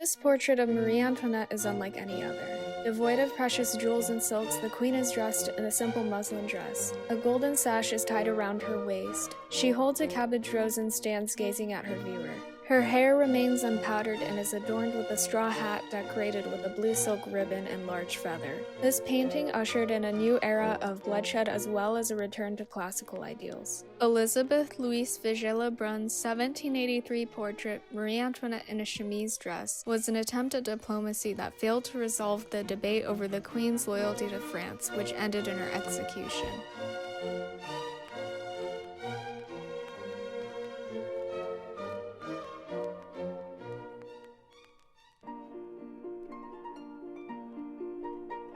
This portrait of Marie Antoinette is unlike any other. Devoid of precious jewels and silks, the queen is dressed in a simple muslin dress. A golden sash is tied around her waist. She holds a cabbage rose and stands gazing at her viewer. Her hair remains unpowdered and is adorned with a straw hat decorated with a blue silk ribbon and large feather. This painting ushered in a new era of bloodshed as well as a return to classical ideals. Elizabeth Louise Vigée-Lebrun's 1783 portrait, Marie Antoinette in a chemise dress, was an attempt at diplomacy that failed to resolve the debate over the Queen's loyalty to France, which ended in her execution.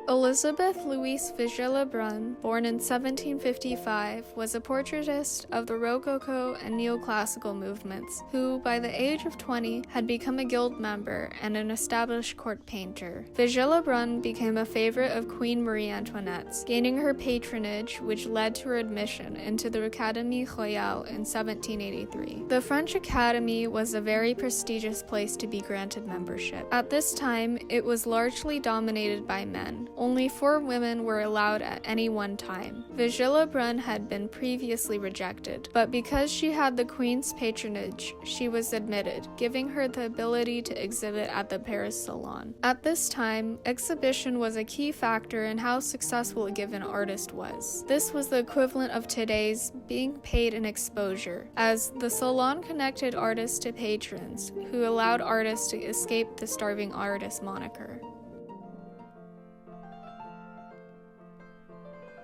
Elizabeth Louise Vigée-Lebrun, born in 1755, was a portraitist of the Rococo and Neoclassical movements, who, by the age of 20, had become a guild member and an established court painter. Vigée-Lebrun became a favorite of Queen Marie Antoinette's, gaining her patronage, which led to her admission into the Académie Royale in 1783. The French Academy was a very prestigious place to be granted membership. At this time, it was largely dominated by men. Only 4 women were allowed at any one time. Vigée-Lebrun had been previously rejected, but because she had the Queen's patronage, she was admitted, giving her the ability to exhibit at the Paris Salon. At this time, exhibition was a key factor in how successful a given artist was. This was the equivalent of today's being paid in exposure, as the Salon connected artists to patrons, who allowed artists to escape the starving artist moniker.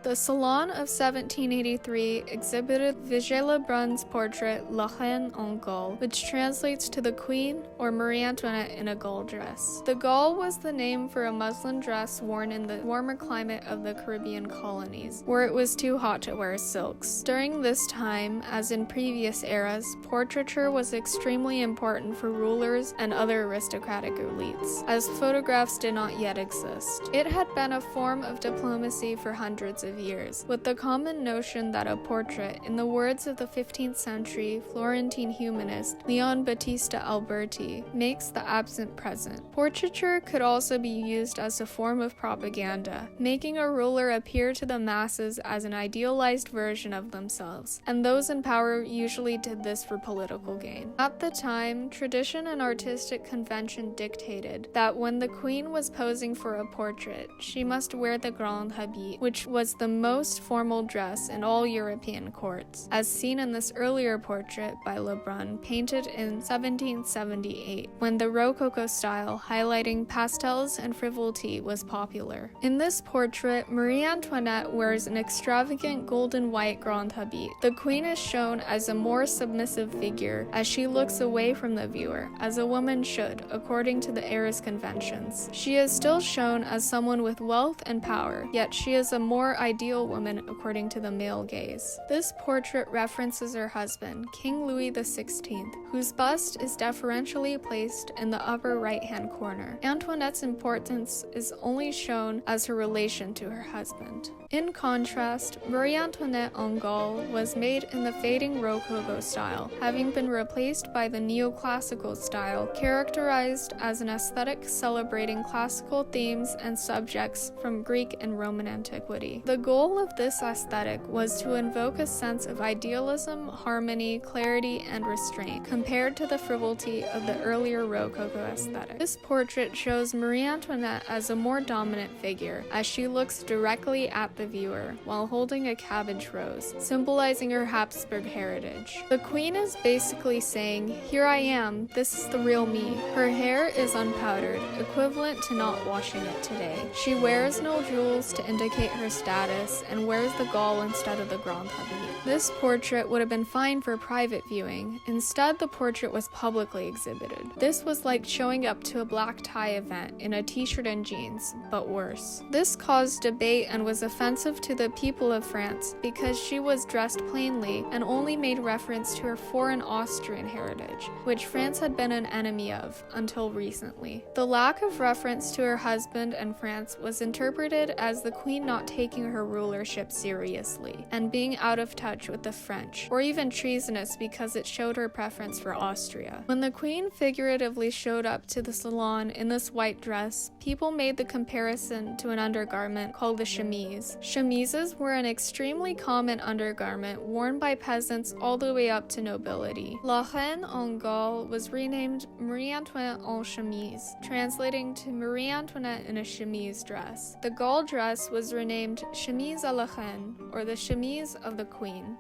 The Salon of 1783 exhibited Vigée-Lebrun's portrait La Reine en Gaulle, which translates to the Queen or Marie Antoinette in a Gaulle dress. The Gaulle was the name for a muslin dress worn in the warmer climate of the Caribbean colonies, where it was too hot to wear silks. During this time, as in previous eras, portraiture was extremely important for rulers and other aristocratic elites, as photographs did not yet exist. It had been a form of diplomacy for hundreds of years, with the common notion that a portrait, in the words of the 15th century Florentine humanist Leon Battista Alberti, makes the absent present. Portraiture could also be used as a form of propaganda, making a ruler appear to the masses as an idealized version of themselves, and those in power usually did this for political gain. At the time, tradition and artistic convention dictated that when the Queen was posing for a portrait, she must wear the grand habit, which was the most formal dress in all European courts, as seen in this earlier portrait by Lebrun, painted in 1778, when the Rococo style, highlighting pastels and frivolity, was popular. In this portrait, Marie Antoinette wears an extravagant golden white grand habit. The Queen is shown as a more submissive figure, as she looks away from the viewer, as a woman should, according to the era's conventions. She is still shown as someone with wealth and power, yet she is a more ideal woman according to the male gaze. This portrait references her husband, King Louis XVI, whose bust is deferentially placed in the upper right-hand corner. Antoinette's importance is only shown as her relation to her husband. In contrast, Marie Antoinette en Gaulle was made in the fading Rococo style, having been replaced by the neoclassical style, characterized as an aesthetic celebrating classical themes and subjects from Greek and Roman antiquity. The goal of this aesthetic was to invoke a sense of idealism, harmony, clarity, and restraint, compared to the frivolity of the earlier Rococo aesthetic. This portrait shows Marie Antoinette as a more dominant figure, as she looks directly at the viewer while holding a cabbage rose, symbolizing her Habsburg heritage. The Queen is basically saying, "Here I am, this is the real me." Her hair is unpowdered, equivalent to not washing it today. She wears no jewels to indicate her status, and wears the Gaulle instead of the grand habit. This portrait would have been fine for private viewing. Instead, the portrait was publicly exhibited. This was like showing up to a black tie event in a t-shirt and jeans, but worse. This caused debate and was offensive to the people of France because she was dressed plainly and only made reference to her foreign Austrian heritage, which France had been an enemy of until recently. The lack of reference to her husband and France was interpreted as the Queen not taking her her rulership seriously, and being out of touch with the French, or even treasonous because it showed her preference for Austria. When the queen figuratively showed up to the salon in this white dress, people made the comparison to an undergarment called a chemise. Chemises were an extremely common undergarment worn by peasants all the way up to nobility. La Reine en Gaulle was renamed Marie Antoinette en chemise, translating to Marie Antoinette in a chemise dress. The Gaulle dress was renamed chemise à la reine, or the chemise of the queen.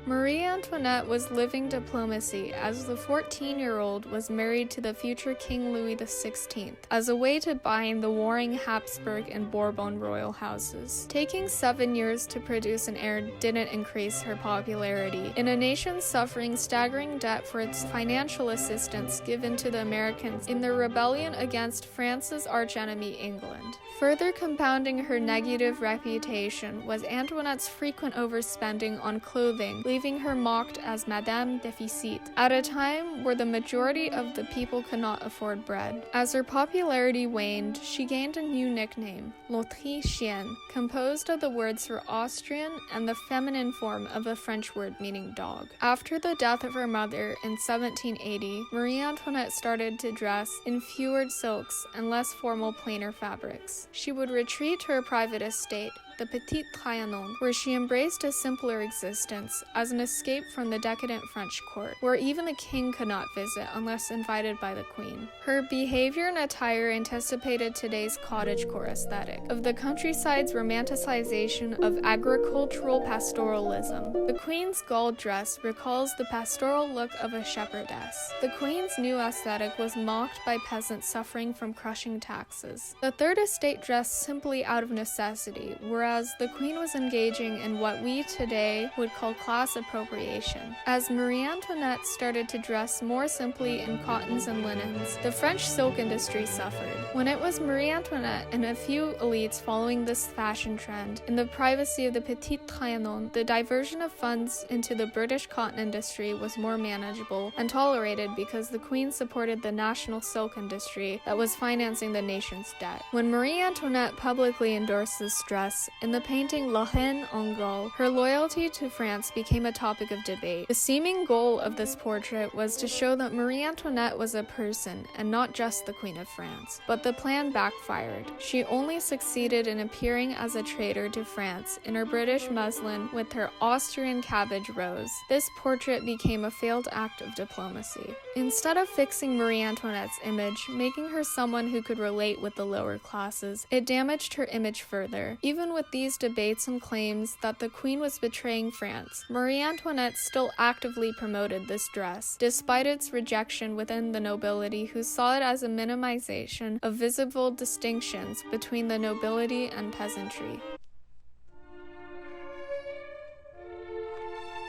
Marie Antoinette was living diplomacy as the 14-year-old was married to the future King Louis XVI as a way to bind the warring Habsburg and Bourbon royal houses. Taking 7 years to produce an heir didn't increase her popularity in a nation suffering staggering debt for its financial assistance given to the Americans in their rebellion against France's archenemy England. Further compounding her negative reputation was Antoinette's frequent overspending on clothing, leaving her mocked as Madame Deficit, at a time where the majority of the people could not afford bread. As her popularity waned, she gained a new nickname, l'Autrichienne, composed of the words for Austrian and the feminine form of a French word meaning dog. After the death of her mother in 1780, Marie Antoinette started to dress in fewer silks and less formal plainer fabrics. She would retreat to her private estate, the Petit Trianon, where she embraced a simpler existence as an escape from the decadent French court, where even the king could not visit unless invited by the queen. Her behavior and attire anticipated today's cottagecore aesthetic, of the countryside's romanticization of agricultural pastoralism. The queen's Gaulle dress recalls the pastoral look of a shepherdess. The queen's new aesthetic was mocked by peasants suffering from crushing taxes. The Third Estate dressed simply out of necessity, whereas the queen was engaging in what we today would call class appropriation. As Marie Antoinette started to dress more simply in cottons and linens, the French silk industry suffered. When it was Marie Antoinette and a few elites following this fashion trend, in the privacy of the Petit Trianon, the diversion of funds into the British cotton industry was more manageable and tolerated because the queen supported the national silk industry that was financing the nation's debt. When Marie Antoinette publicly endorsed this dress, in the painting La Reine en Gaulle, her loyalty to France became a topic of debate. The seeming goal of this portrait was to show that Marie Antoinette was a person and not just the Queen of France. But the plan backfired. She only succeeded in appearing as a traitor to France in her British muslin with her Austrian cabbage rose. This portrait became a failed act of diplomacy. Instead of fixing Marie Antoinette's image, making her someone who could relate with the lower classes, it damaged her image further. Even with these debates and claims that the queen was betraying France, Marie Antoinette still actively promoted this dress, despite its rejection within the nobility who saw it as a minimization of visible distinctions between the nobility and peasantry.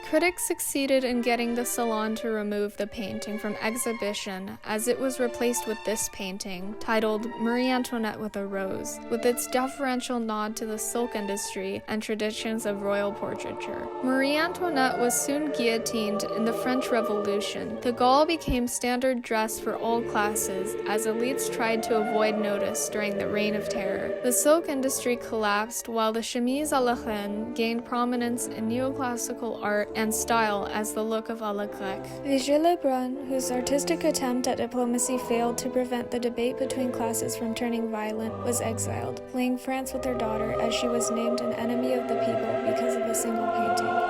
Critics succeeded in getting the Salon to remove the painting from exhibition as it was replaced with this painting, titled Marie Antoinette with a Rose, with its deferential nod to the silk industry and traditions of royal portraiture. Marie Antoinette was soon guillotined in the French Revolution. The Gaulle became standard dress for all classes as elites tried to avoid notice during the Reign of Terror. The silk industry collapsed while the chemise à la reine gained prominence in neoclassical art and style as the look of a la grecque. Vigée Lebrun, whose artistic attempt at diplomacy failed to prevent the debate between classes from turning violent, was exiled, fleeing France with her daughter as she was named an enemy of the people because of a single painting.